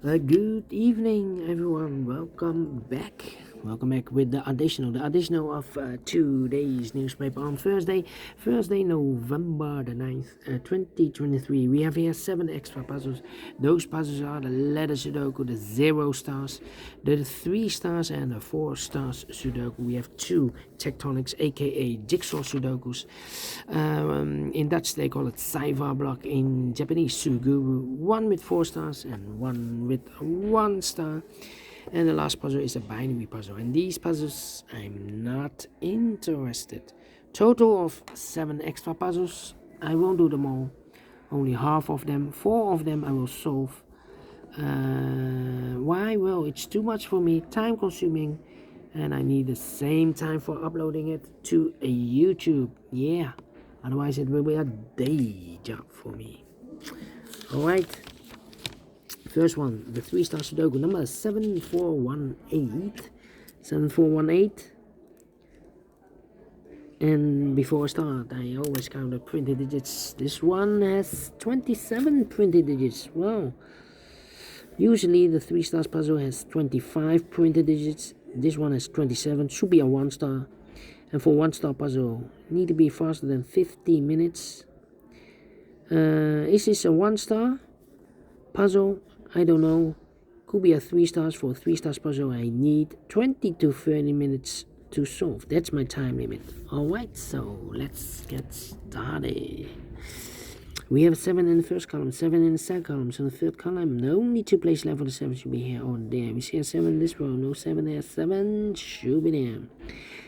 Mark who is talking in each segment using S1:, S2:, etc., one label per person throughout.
S1: Good evening, everyone. Welcome back with the additional of today's newspaper on Thursday, November the 9th, 2023. We have here 7 extra puzzles. Those puzzles are the letter Sudoku, the 0 stars, the 3 stars, and the 4 stars Sudoku. We have 2 tectonics, aka jigsaw Sudokus. In Dutch, they call it Saiva block. In Japanese, Suguru. 1 with 4 stars and 1 with 1 star. And the last puzzle is a binary puzzle. And these puzzles, I'm not interested. Total of 7 extra puzzles. I won't do them all. Only half of them. 4 of them I will solve. Why? Well, it's too much for me. Time consuming. And I need the same time for uploading it to a YouTube. Yeah. Otherwise it will be a day job for me. Alright. First one, the 3 Star Sudoku number 7418. 7418. And before I start, I always count the printed digits. This one has 27 printed digits. Wow. Usually the 3 stars puzzle has 25 printed digits. This one has 27. Should be a 1 star. And for 1 star puzzle, need to be faster than 50 minutes. Is this a 1 star puzzle? I don't know. Could be a 3 stars. For a 3 stars puzzle, I need 20 to 30 minutes to solve. That's my time limit. Alright, so let's get started. We have 7 in the first column, 7 in the second column. So in the third column, no need to place level. The 7 should be here or there. We see a 7 in this row, no 7 there. 7 should be there.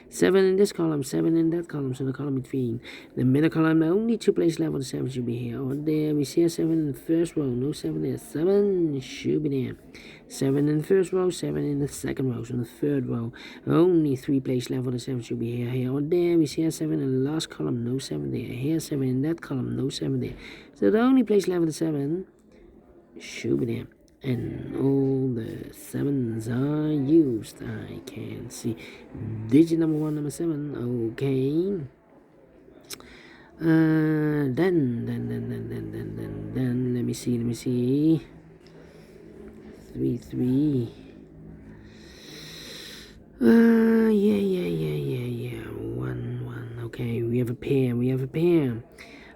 S1: 7 in this column, 7 in that column, so the column between. The middle column, only 2 place level, the 7 should be here or there. We see a 7 in the first row, no 7 there. 7 should be there. 7 in the first row, 7 in the second row, so in the third row, only 3 place level, the 7 should be here or there. We see a 7 in the last column, no 7 there. Here, 7 in that column, no 7 there. So the only place level, the 7 should be there. And all the 7s are used. I can see digit number 1, number 7. Okay. Then let me see. 3 3. Yeah. 1 1. Okay, we have a pair.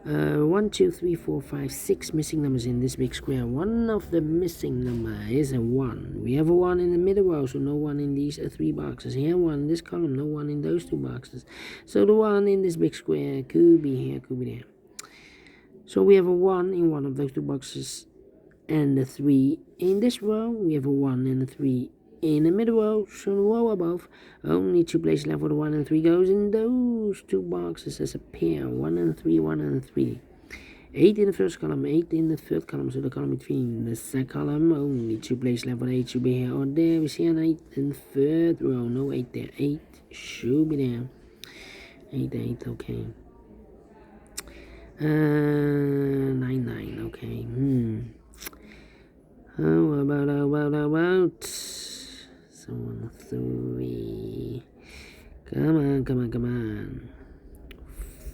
S1: 1 2 3 4 5 6 missing numbers in this big square. One of the missing number is a 1. We have a 1 in the middle row, so no 1 in these 3 boxes. Here 1 in this column, no 1 in those 2 boxes. So the 1 in this big square could be here, could be there. So we have a 1 in one of those 2 boxes, and the 3 in this row. We have a 1 and a 3 in the middle row, so the row above, only 2 places left for the 1 and 3 goes in those 2 boxes as a pair. 1 and 3, 1 and 3. 8 in the first column, 8 in the third column, so the column between. The second column, only 2 places left for the 8 should be here or there. We see an 8 in the third row, no 8 there. 8 should be there. 8, okay. 9, 9, okay. How about so 3. Come on.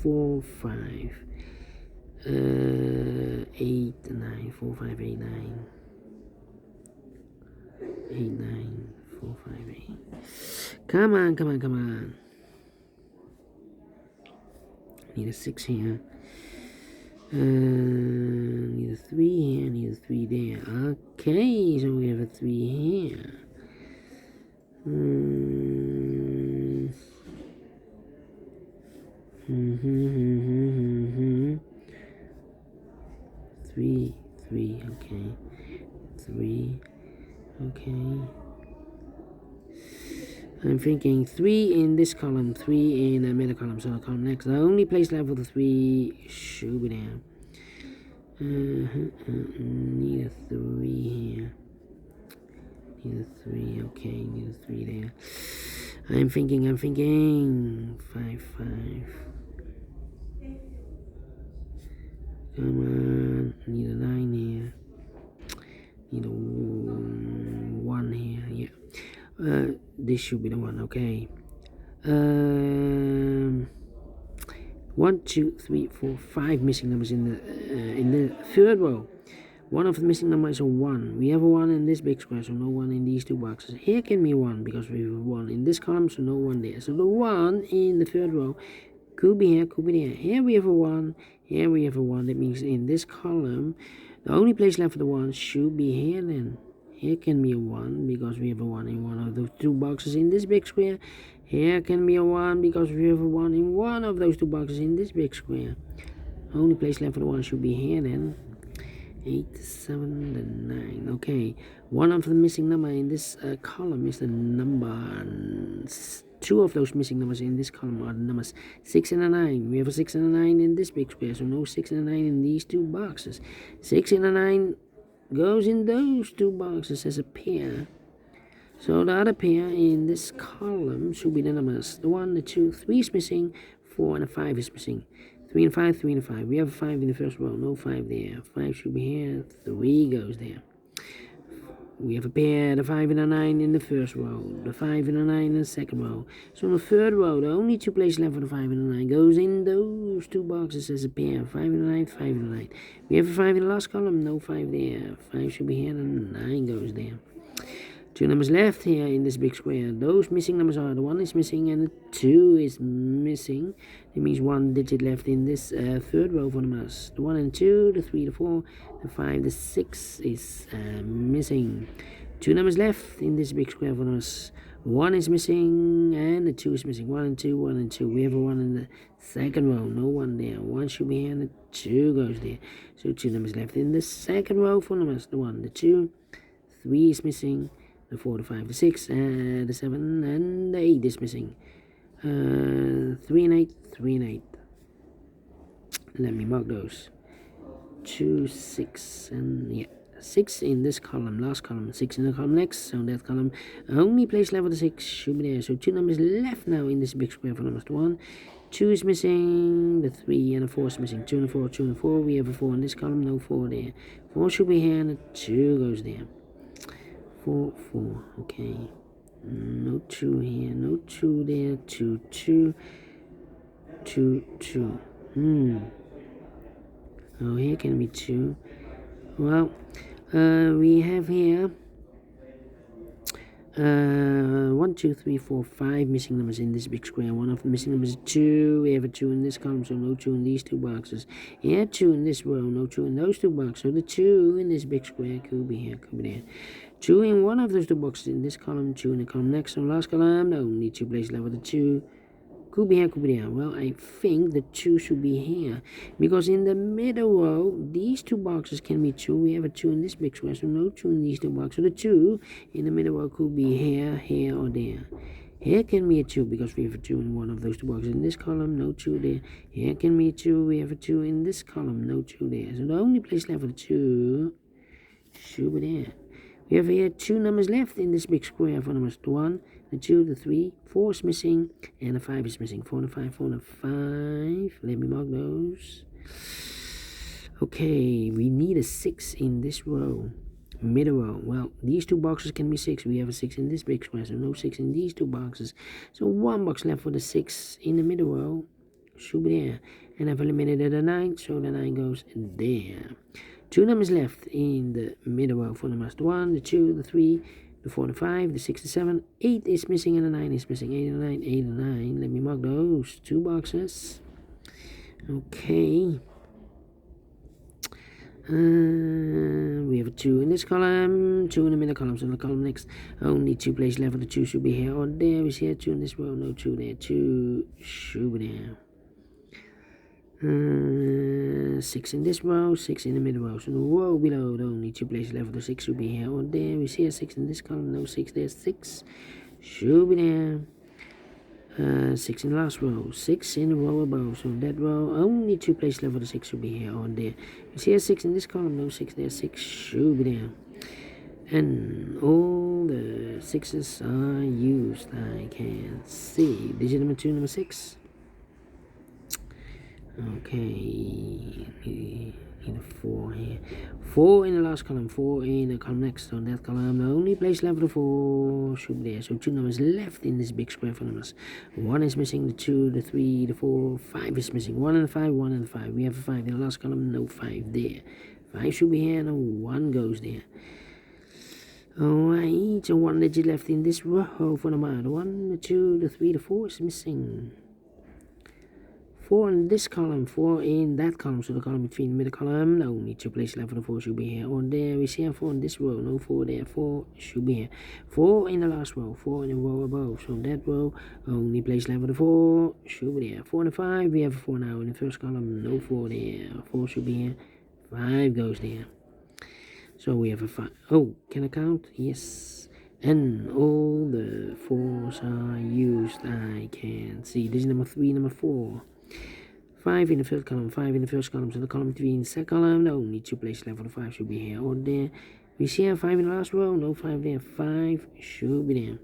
S1: 4, 5. 8, 9. 4, 5, 8, 9. 8, 9. 4, 5, 8. Come on. Need a 6 here. Need a 3 here, need a 3 there. Okay, so we have a 3 here. 3, okay. 3, okay. I'm thinking 3 in this column, 3 in the middle column, so the column next. The only place left for the 3 should be there. Need a 3 here. Need a 3, okay, need a 3 there. I'm thinking 5, 5. Come on, need a 9 here. Need a 1 here, yeah. This should be the one, okay. 1, 2, 3, 4, 5 missing numbers in the third row. One of the missing numbers is a 1. We have a 1 in this big square, so no 1 in these two boxes. Here can be 1 because we have a 1 in this column, so no 1 there. So the 1 in the third row could be here, could be there. Here we have a 1, here we have a 1. That means in this column, the only place left for the 1 should be here then. Here can be a 1 because we have a 1 in one of those two boxes in this big square. Here can be a 1 because we have a 1 in one of those two boxes in this big square. Only place left for the 1 should be here then. 8, 7, and 9. Okay, one of the missing number in this column is the number. Two of those missing numbers in this column are the numbers 6 and a 9. We have a 6 and a 9 in this big square, so no 6 and a 9 in these two boxes. 6 and a 9 goes in those two boxes as a pair. So the other pair in this column should be the numbers. The 1, the 2, 3 is missing, 4 and a 5 is missing. 3 and 5, 3 and 5. We have a 5 in the first row, no 5 there. 5 should be here, 3 goes there. We have a pair, the 5 and a 9 in the first row, the 5 and a 9 in the second row. So in the third row, the only two places left for the 5 and a 9 goes in those two boxes as a pair. 5 and a 9, 5 and a 9. We have a 5 in the last column, no 5 there. 5 should be here, and 9 goes there. Two numbers left here in this big square. Those missing numbers are the 1 is missing and the 2 is missing. That means 1 digit left in this third row for the numbers. The 1 and 2, the 3, the 4, the 5, the 6 is missing. Two numbers left in this big square for the numbers. 1 is missing and the 2 is missing. 1 and 2, 1 and 2. We have a 1 in the second row. No 1 there. 1 should be here and the 2 goes there. So two numbers left in the second row for the numbers. The 1, the 2, 3 is missing. The 4, the 5, the 6, the 7, and the 8 is missing. 3 and 8, 3 and 8. Let me mark those. 2, 6, and yeah, 6 in this column, last column, 6 in the column next. So that column, only place left for the 6 should be there. So two numbers left now in this big square for numbers. 1, 2 is missing, the 3 and the 4 is missing. 2 and the 4, 2 and the 4. We have a 4 in this column, no 4 there. 4 should be here, and the 2 goes there. 4, 4, okay. No 2 here, no 2 there. 2, 2, 2, 2. Oh, here can be 2. Well, we have here 1, 2, 3, 4, 5 missing numbers in this big square. One of the missing numbers is 2. We have a 2 in this column, so no 2 in these two boxes. Here, 2 in this row, no 2 in those two boxes. So the 2 in this big square could be here, could be there. 2 in one of those two boxes in this column, 2 in the column next. So last column, the only two places left with the 2. Could be here, could be there. Well, I think the 2 should be here. Because in the middle row, these two boxes can be 2. We have a 2 in this big square, so no 2 in these two boxes. So the 2 in the middle row could be here, here, or there. Here can be a 2 because we have a 2 in one of those two boxes. In this column, no 2 there. Here can be a 2. We have a 2 in this column, no 2 there. So the only place left for the 2 should be there. We have here 2 numbers left in this big square for numbers. The 1, the 2, the 3, 4 is missing, and the 5 is missing. 4 and 5, 4 and 5. Let me mark those. Okay, we need a 6 in this row. Middle row. Well, these two boxes can be 6. We have a 6 in this big square, so no 6 in these two boxes. So one box left for the 6 in the middle row should be there. And I've eliminated a 9, so the 9 goes there. 2 numbers left in the middle row for numbers. The 1, the 2, the 3, the 4, the 5, the 6, the 7. 8 is missing and the 9 is missing. 8 and 9, 8 and 9. Let me mark those 2 boxes. Okay. We have a 2 in this column, 2 in the middle column, so in the column next, only 2 places left for the 2 should be here or there. We see a 2 in this row, no 2 there, 2 should be there. 6 in this row, 6 in the middle row. So the row below, the only 2 places left for the 6 should be here or there. We see a 6 in this column, no 6 there, 6 should be there. 6 in the last row, 6 in the row above. So that row, only 2 places left for the 6 should be here or there. We see a 6 in this column, no 6 there, 6 should be there. And all the 6s are used, I can see. Digit number 2, number 6. Okay, need a 4 here. 4 in the last column, 4 in the column next. On that column, the only place left for the 4 should be there. So 2 numbers left in this big square for numbers. 1 is missing, the 2, the 3, the 4, 5 is missing. 1 and the 5, 1 and the 5. We have a 5 in the last column, no 5 there. 5 should be here, and 1 goes there. Alright, so 1 digit left in this row for the number 1, the 2, the 3, the 4 is missing. 4 in this column, 4 in that column, so the column between the middle column, no need to place left for the 4 should be here or there. We see 4 in this row, no 4 there, 4 should be here. 4 in the last row, 4 in the row above, so that row, only place left for the 4 should be there. 4 and 5, we have a 4 now in the first column, no 4 there, 4 should be here, 5 goes there. So we have a 5. Oh, can I count? Yes. And all the 4s are used. I can see. This is number 3, number 4. 5 in the third column, 5 in the first column. So the column between the second column, no need to place left for the 5 should be here or there. We see 5 in the last row, no 5 there. 5 should be there.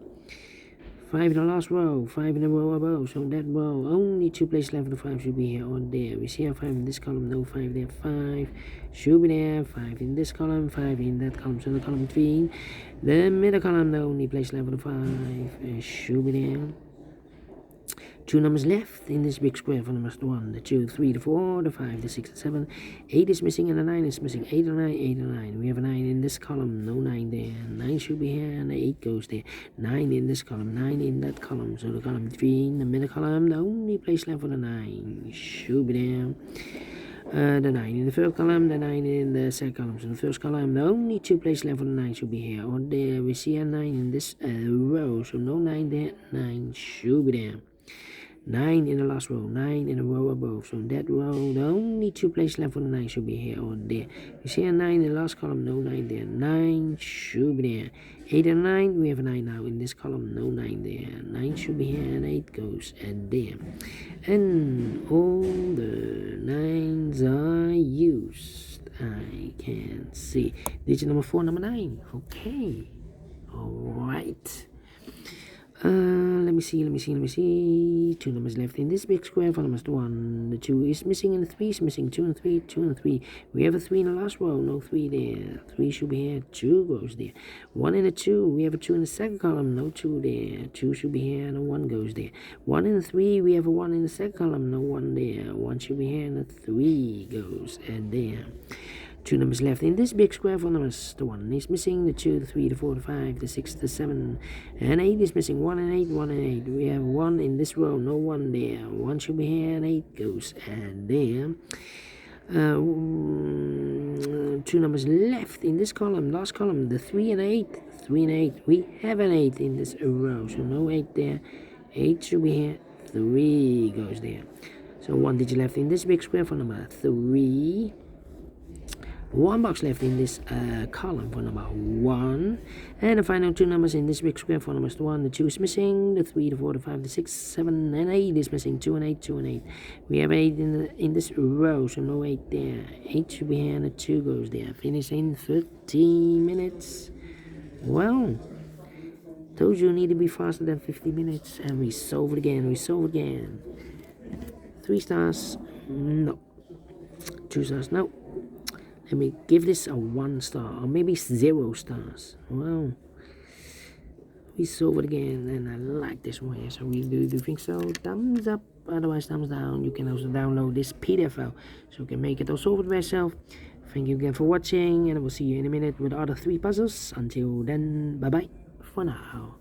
S1: 5 in the last row, 5 in the row above, so that row, only 2 places left for the 5 should be here or there. We see 5 in this column, no 5 there, 5 should be there, 5 in this column, 5 in that column, so the column between the middle column, the only place left for the 5 should be there. 2 numbers left in this big square for numbers 1, the 2, 3, the 4, the 5, the 6, the 7, 8 is missing and the 9 is missing. 8 and 9, 8 and 9. We have a 9 in this column, no 9 there. 9 should be here and the 8 goes there. 9 in this column, 9 in that column. So the column between the middle column, the only place left for the 9 should be there. The 9 in the first column, the 9 in the second column. So the first column, the only 2 places left for the 9 should be here or there. We see a 9 in this row, so no 9 there. 9 should be there. 9 in the last row, 9 in the row above. So in that row, the only 2 places left for the 9 should be here or there. You see a 9 in the last column, no 9 there. 9 should be there. 8 and 9, we have a 9 now in this column, no 9 there. 9 should be here and 8 goes and there. And all the 9s are used. I can see. Digit number 4, number 9. Okay. Alright. Let me see. 2 numbers left in this big square for numbers 1. The 2 is missing and the 3 is missing. 2 and 3, 2 and 3. We have a 3 in the last row, no 3 there. 3 should be here, 2 goes there. 1 and a 2, we have a 2 in the second column, no 2 there. 2 should be here and a 1 goes there. 1 and a 3, we have a 1 in the second column, no 1 there. 1 should be here and a 3 goes and there. 2 numbers left in this big square for numbers. The 1 is missing, the 2, the 3, the 4, the 5, the 6, the 7, and 8 is missing. 1 and 8, 1 and 8. We have 1 in this row, no 1 there. 1 should be here and 8 goes and there. 2 numbers left in this column, last column, the 3 and 8. 3 and 8. We have an 8 in this row, so no 8 there. 8 should be here, 3 goes there. So 1 digit left in this big square for number 3. 1 box left in this column for number 1. And the final 2 numbers in this big square for numbers 1. The 2 is missing. The 3, the 4, the 5, the 6, 7, and 8 is missing. 2 and 8, 2 and 8. We have 8 in this row, so no 8 there. 8 should be here and the 2 goes there. Finish in 13 minutes. Well, told you need to be faster than 50 minutes. And we solve it again. 3 stars, no. 2 stars, no. Let me give this a 1 star or maybe 0 stars. Well, we solve it again and I like this one here, so we do think so. Thumbs up, otherwise thumbs down. You can also download this PDF file so you can make it or solve it by yourself. Thank you again for watching and I will see you in a minute with other 3 puzzles. Until then, bye bye for now.